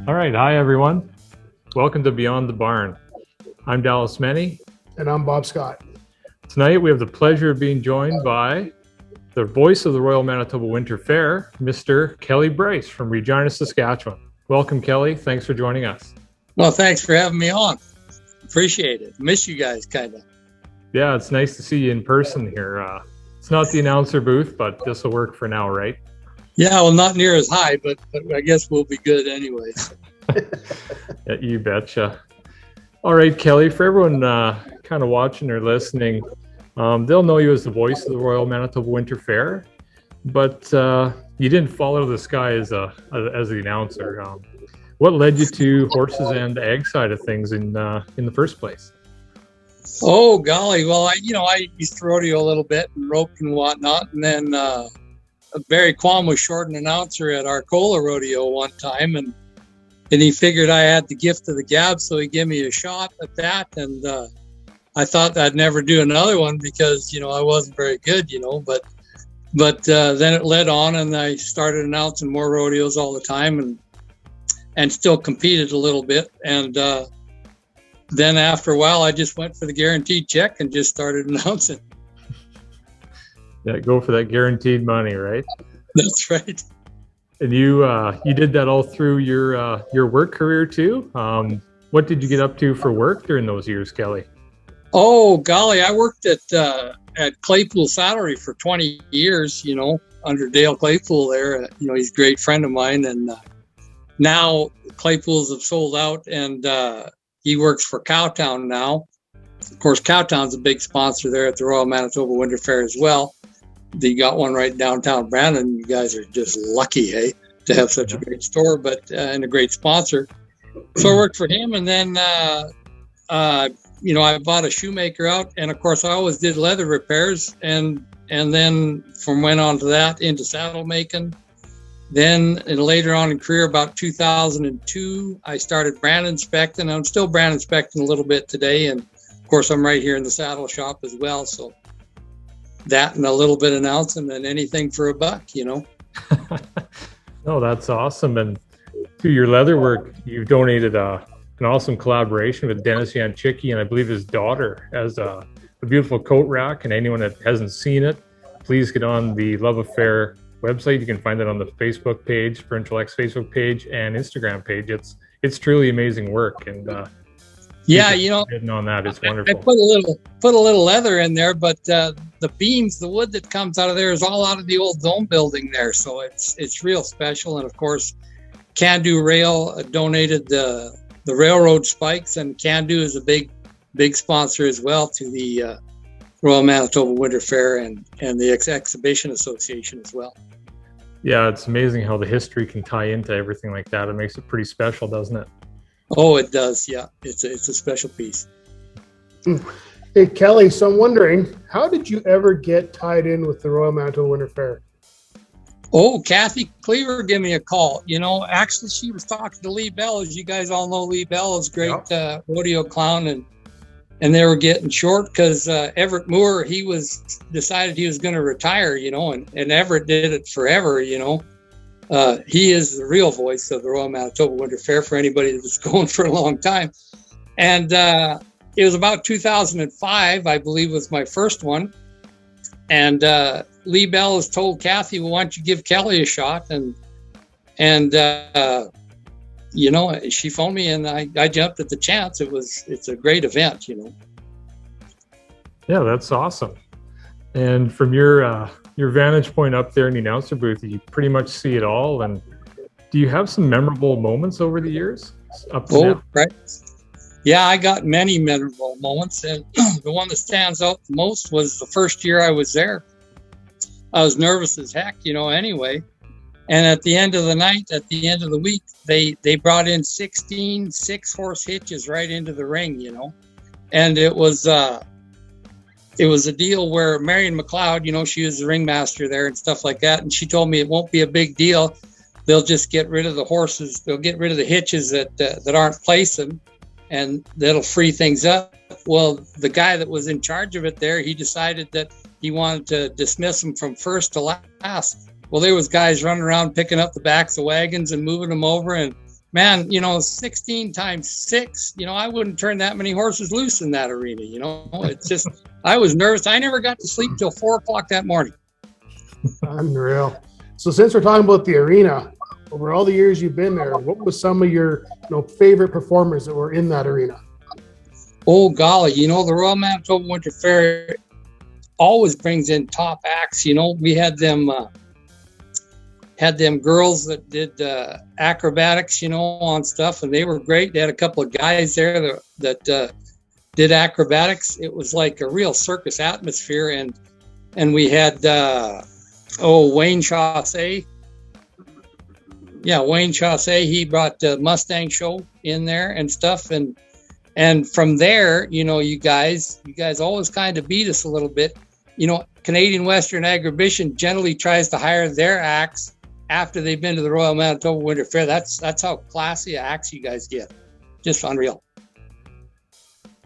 All right. Hi, everyone. Welcome to Beyond the Barn. I'm Dallas Meny. And I'm Bob Scott. Tonight, we have the pleasure of being joined by the voice of the Royal Manitoba Winter Fair, Mr. Kelly Brice from Regina, Saskatchewan. Welcome, Kelly. Thanks for joining us. Well, thanks for having me on. Appreciate it. Miss you guys, kind of. Yeah, it's nice to see you in person here. It's not the announcer booth, but this will work for now, right? Yeah, well, not near as high, but I guess we'll be good anyways. Yeah, you betcha. All right, Kelly, for everyone kind of watching or listening, they'll know you as the voice of the Royal Manitoba Winter Fair, but you didn't fall out of the sky as the announcer. What led you to horses and the ag side of things in the first place? Oh, golly. Well, I used to rodeo a little bit and roped and whatnot, and then Barry Quam was short an announcer at Arcola Rodeo one time, and he figured I had the gift of the gab, so he gave me a shot at that, and I thought I'd never do another one because, I wasn't very good, but then it led on, and I started announcing more rodeos all the time and still competed a little bit, and then after a while, I just went for the guaranteed check and just started announcing. Yeah, go for that guaranteed money, right? That's right. And you did that all through your work career too. What did you get up to for work during those years, Kelly? Oh, golly, I worked at Claypool Saddlery for 20 years. Under Dale Claypool there. He's a great friend of mine, and now Claypools have sold out, and he works for Cowtown now. Of course, Cowtown's a big sponsor there at the Royal Manitoba Winter Fair as well. They got one right downtown Brandon. You guys are just lucky, hey, to have such a great store, but and a great sponsor. So I worked for him, and then I bought a shoemaker out, and of course I always did leather repairs, and then from went on to that into saddle making. Then and later on in career, about 2002, I started brand inspecting. I'm still brand inspecting a little bit today, and of course I'm right here in the saddle shop as well. So that and a little bit announcing and anything for a buck, Oh, that's awesome. And through your leather work, you've donated an awesome collaboration with Dennis Yanchicki and I believe his daughter as a beautiful coat rack. And anyone that hasn't seen it, please get on the Love Affair website. You can find it on the Facebook page, Provincial X Facebook page and Instagram page. It's truly amazing work. And yeah, hitting on that is wonderful. I put a little leather in there, but the beams, the wood that comes out of there is all out of the old dome building there, so it's real special. And of course, Can-Do Rail donated the railroad spikes, and Can-Do is a big sponsor as well to the Royal Manitoba Winter Fair and the Exhibition Association as well. Yeah, it's amazing how the history can tie into everything like that. It makes it pretty special, doesn't it? Oh, it does. Yeah, it's a special piece. Hey, Kelly, so I'm wondering, how did you ever get tied in with the Royal Manitoba Winter Fair? Oh, Kathy Cleaver gave me a call. Actually, she was talking to Lee Bell. As you guys all know, Lee Bell is a great rodeo clown, and they were getting short because Everett Moore, he decided he was going to retire, and Everett did it forever, He is the real voice of the Royal Manitoba Winter Fair for anybody that was going for a long time. And it was about 2005, I believe, was my first one. And Lee Bell has told Kathy, well, why don't you give Kelly a shot? And she phoned me, and I jumped at the chance. It's a great event, Yeah, that's awesome. And from your vantage point up there in the announcer booth, you pretty much see it all. And do you have some memorable moments over the years? Right. Yeah, I got many memorable moments. And the one that stands out the most was the first year I was there. I was nervous as heck, anyway. And at the end of the night, at the end of the week, they brought in 16 6-horse hitches right into the ring, And it was a deal where Marion McLeod, she was the ringmaster there and stuff like that. And she told me it won't be a big deal. They'll just get rid of the horses. They'll get rid of the hitches that aren't placing, and that'll free things up. Well, the guy that was in charge of it there, he decided that he wanted to dismiss them from first to last. Well, there was guys running around picking up the backs of wagons and moving them over. And man, 16 times 6, I wouldn't turn that many horses loose in that arena. It's just, I was nervous. I never got to sleep till 4 o'clock that morning. Unreal. So since we're talking about the arena, over all the years you've been there, what was some of your favorite performers that were in that arena? Oh, golly, the Royal Manitoba Winter Fair always brings in top acts. We had them girls that did acrobatics, on stuff, and they were great. They had a couple of guys there that did acrobatics. It was like a real circus atmosphere, and we had Wayne Chaussee. Yeah, Wayne Chaussee. He brought the Mustang show in there and stuff, and from there, you guys always kind of beat us a little bit. Canadian Western Agribition generally tries to hire their acts after they've been to the Royal Manitoba Winter Fair. That's how classy acts you guys get. Just unreal.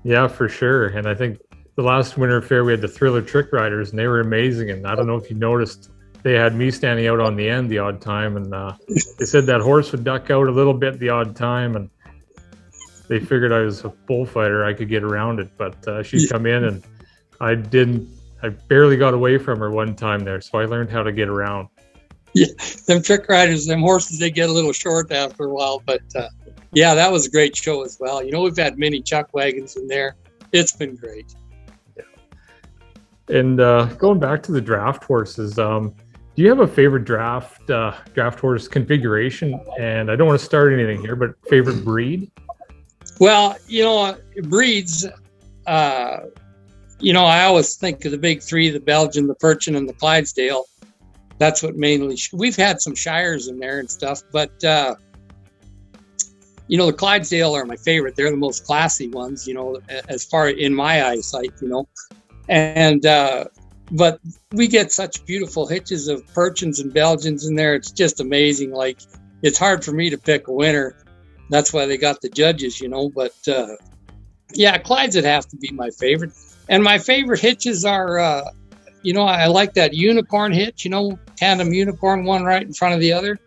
Yeah, for sure. And I think the last Winter Fair we had the Thriller Trick Riders, and they were amazing. And I don't know if you noticed, they had me standing out on the end the odd time, and they said that horse would duck out a little bit the odd time, and they figured I was a bullfighter, I could get around it. But she'd come in, and I barely got away from her one time there, so I learned how to get around. Yeah, them trick riders, them horses, they get a little short after a while, but yeah, that was a great show as well. We've had many chuck wagons in there. It's been great. Yeah. And going back to the draft horses, do you have a favorite draft horse configuration? And I don't want to start anything here, but favorite breed? Well, breeds, I always think of the big three, the Belgian, the Percheron, and the Clydesdale. That's what mainly, we've had some Shires in there and stuff, but, the Clydesdale are my favorite. They're the most classy ones, as far in my eyesight, and, but we get such beautiful hitches of Percherons and Belgians in there. It's just amazing. Like, it's hard for me to pick a winner. That's why they got the judges, but, yeah, Clydes would have to be my favorite. And my favorite hitches are, I like that unicorn hitch, tandem unicorn, one right in front of the other.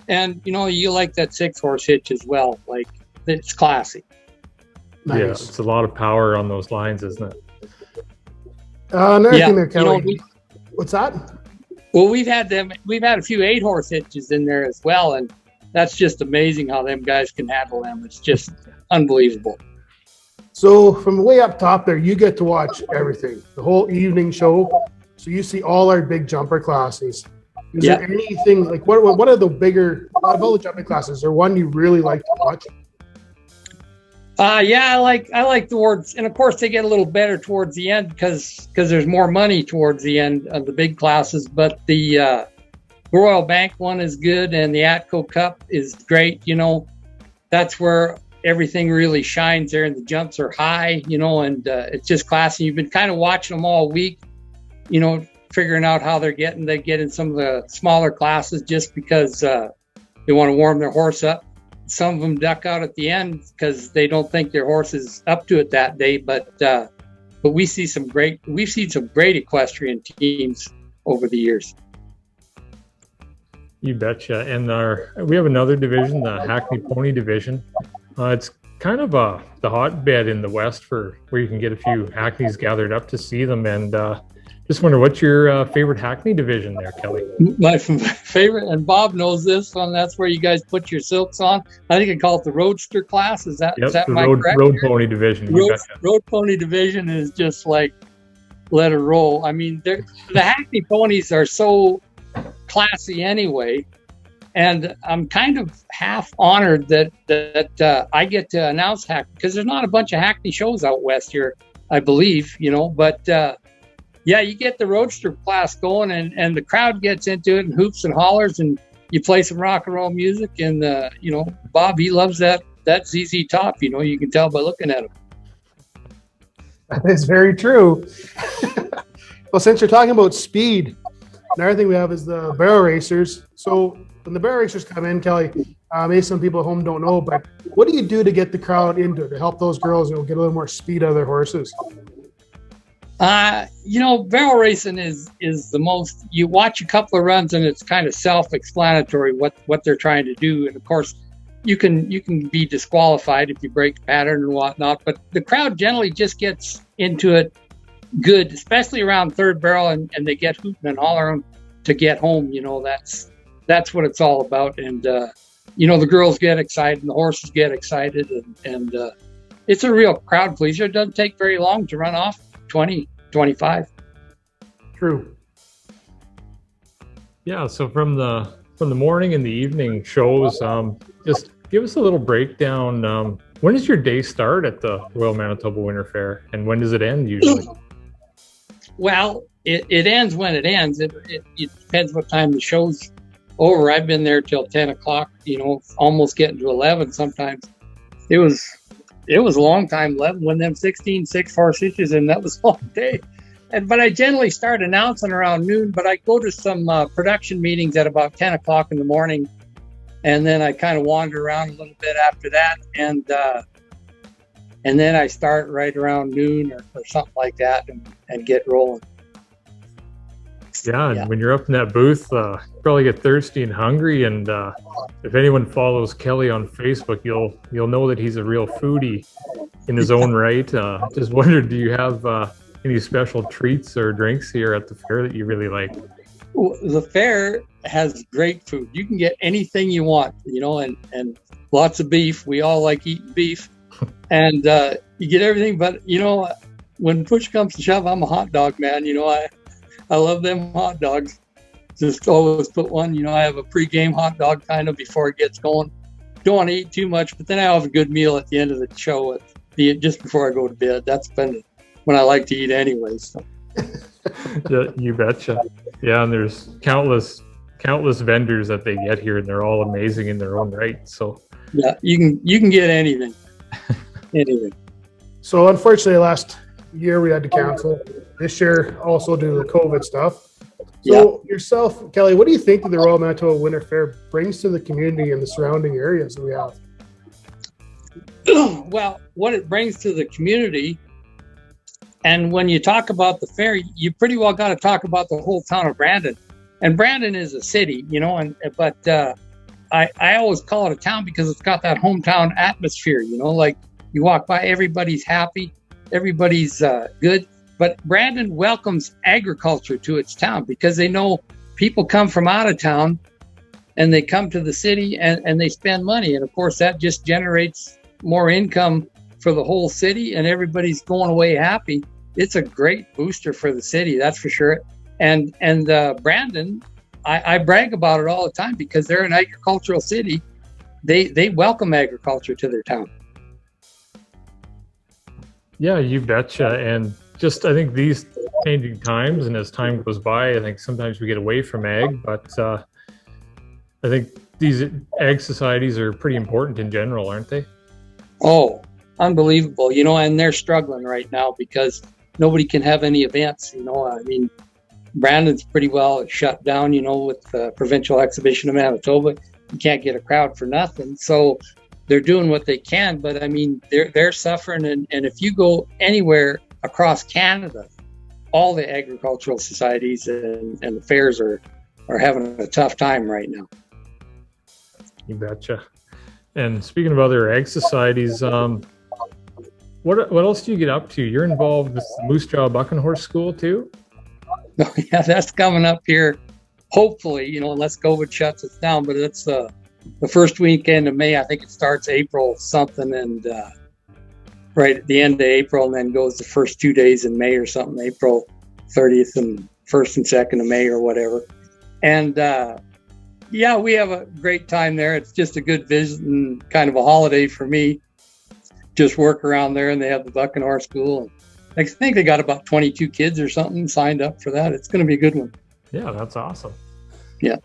And, you like that 6-horse hitch as well. Like, it's classy. Nice. Yeah, it's a lot of power on those lines, isn't it? Another thing there, Kelly. What's that? Well, we've had a few 8-horse hitches in there as well. And that's just amazing how them guys can handle them. It's just unbelievable. So from way up top there, you get to watch everything, the whole evening show. So you see all our big jumper classes. Is there anything like what are the bigger out of all the jumping classes? Or one you really like to watch? I like towards, and of course they get a little better towards the end because there's more money towards the end of the big classes. But the Royal Bank one is good, and the Atco Cup is great. That's where everything really shines there, and the jumps are high. And it's just classy. You've been kind of watching them all week. Figuring out how they get in some of the smaller classes just because they want to warm their horse up. Some of them duck out at the end because they don't think their horse is up to it that day. But we've seen some great equestrian teams over the years. You betcha. And we have another division, the Hackney Pony Division. It's kind of the hotbed in the West for where you can get a few Hackneys gathered up to see them. And just wonder, what's your favorite Hackney division there, Kelly? My favorite, and Bob knows this one, that's where you guys put your silks on. I think I call it the Roadster class. Is that my correct? Road Pony Division. Road Pony Division is just like, let it roll. I mean, the Hackney ponies are so classy anyway. And I'm kind of half honored that I get to announce Hackney, because there's not a bunch of Hackney shows out west here, I believe, but yeah, you get the Roadster class going, and the crowd gets into it and hoops and hollers, and you play some rock and roll music, and Bob, he loves that ZZ Top. You can tell by looking at him. That is very true. Well, since you're talking about speed, another thing we have is the barrel racers. So when the barrel racers come in, Kelly, maybe some people at home don't know, but what do you do to get the crowd into it, to help those girls get a little more speed out of their horses? Barrel racing is the most, you watch a couple of runs and it's kind of self-explanatory what they're trying to do. And of course, you can be disqualified if you break the pattern and whatnot. But the crowd generally just gets into it good, especially around third barrel, and they get hooting and hollering to get home. That's what it's all about. And the girls get excited and the horses get excited, and it's a real crowd pleaser. It doesn't take very long to run off 20, 25. True. Yeah. So from the morning and the evening shows, just give us a little breakdown. When does your day start at the Royal Manitoba Winter Fair, and when does it end usually? Well, it ends when it ends. It depends what time the show's over. I've been there till 10 o'clock, almost getting to 11 sometimes. It was a long time, 11, when them 16 6-horse hitches, and that was a long day. But I generally start announcing around noon, but I go to some production meetings at about 10 o'clock in the morning, and then I kind of wander around a little bit after that, and then I start right around noon or something like that and get rolling. Yeah, and when you're up in that booth, you probably get thirsty and hungry. And if anyone follows Kelly on Facebook, you'll know that he's a real foodie in his own right. Just wondered, do you have any special treats or drinks here at the fair that you really like? Well, the fair has great food. You can get anything you want, and lots of beef. We all like eating beef, and you get everything. But when push comes to shove, I'm a hot dog man. I love them hot dogs. Just always put one. I have a pre-game hot dog kind of before it gets going. Don't want to eat too much, but then I have a good meal at the end of the show, just before I go to bed. That's been when I like to eat anyway. So. Yeah, you betcha. Yeah, and there's countless vendors that they get here, and they're all amazing in their own right. So yeah, you can get anything. Anything. So unfortunately, last year we had to cancel. This year also due to the COVID stuff. So yourself, Kelly, what do you think that the Royal Manitoba Winter Fair brings to the community and the surrounding areas that we have? Well, what it brings to the community, and when you talk about the fair, you pretty well got to talk about the whole town of Brandon. And Brandon is a city, but I always call it a town because it's got that hometown atmosphere, like you walk by, everybody's happy, everybody's good. But Brandon welcomes agriculture to its town because they know people come from out of town and they come to the city and they spend money. And of course, that just generates more income for the whole city, and everybody's going away happy. It's a great booster for the city, that's for sure. And Brandon, I brag about it all the time because they're an agricultural city. They welcome agriculture to their town. Yeah, you betcha. And just, I think these changing times, and as time goes by, I think sometimes we get away from ag, but I think these ag societies are pretty important in general, aren't they? Oh, unbelievable. And they're struggling right now because nobody can have any events. Brandon's pretty well shut down, with the Provincial Exhibition of Manitoba. You can't get a crowd for nothing. So they're doing what they can, but they're suffering. And if you go anywhere across Canada, all the agricultural societies and the fairs are having a tough time right now. You betcha. And speaking of other ag societies, what else do you get up to? You're involved with the Moose Jaw Bucking Horse School too? Oh, yeah, that's coming up here. Hopefully, unless COVID shuts us down, but it's the first weekend of May. I think it starts April something, and right at the end of April, and then goes the first 2 days in May or something, April 30th and 1st and 2nd of May or whatever. And we have a great time there. It's just a good visit and kind of a holiday for me. Just work around there, and they have the Bucking Horse School. I think they got about 22 kids or something signed up for that. It's going to be a good one. Yeah, that's awesome. Yeah.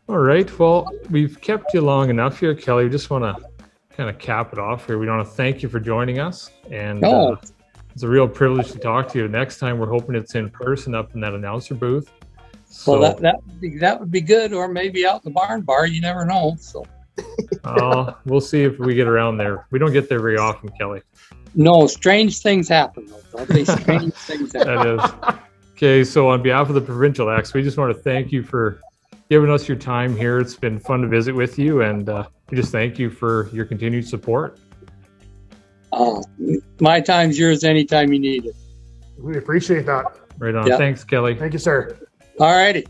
All right. Well, we've kept you long enough here, Kelly. We just want to kind of cap it off here. We want to thank you for joining us. And it's a real privilege to talk to you. Next time, we're hoping it's in person up in that announcer booth. So, well, that would be good, or maybe out in the barn bar. You never know. So. We'll see if we get around there. We don't get there very often, Kelly. No, strange things happen, though, don't they? Strange things happen. That is. Okay, so on behalf of the Provincial X, we just want to thank you for giving us your time here. It's been fun to visit with you, and we just thank you for your continued support. My time's yours anytime you need it. We appreciate that. Right on. Yeah. Thanks, Kelly. Thank you, sir. All righty.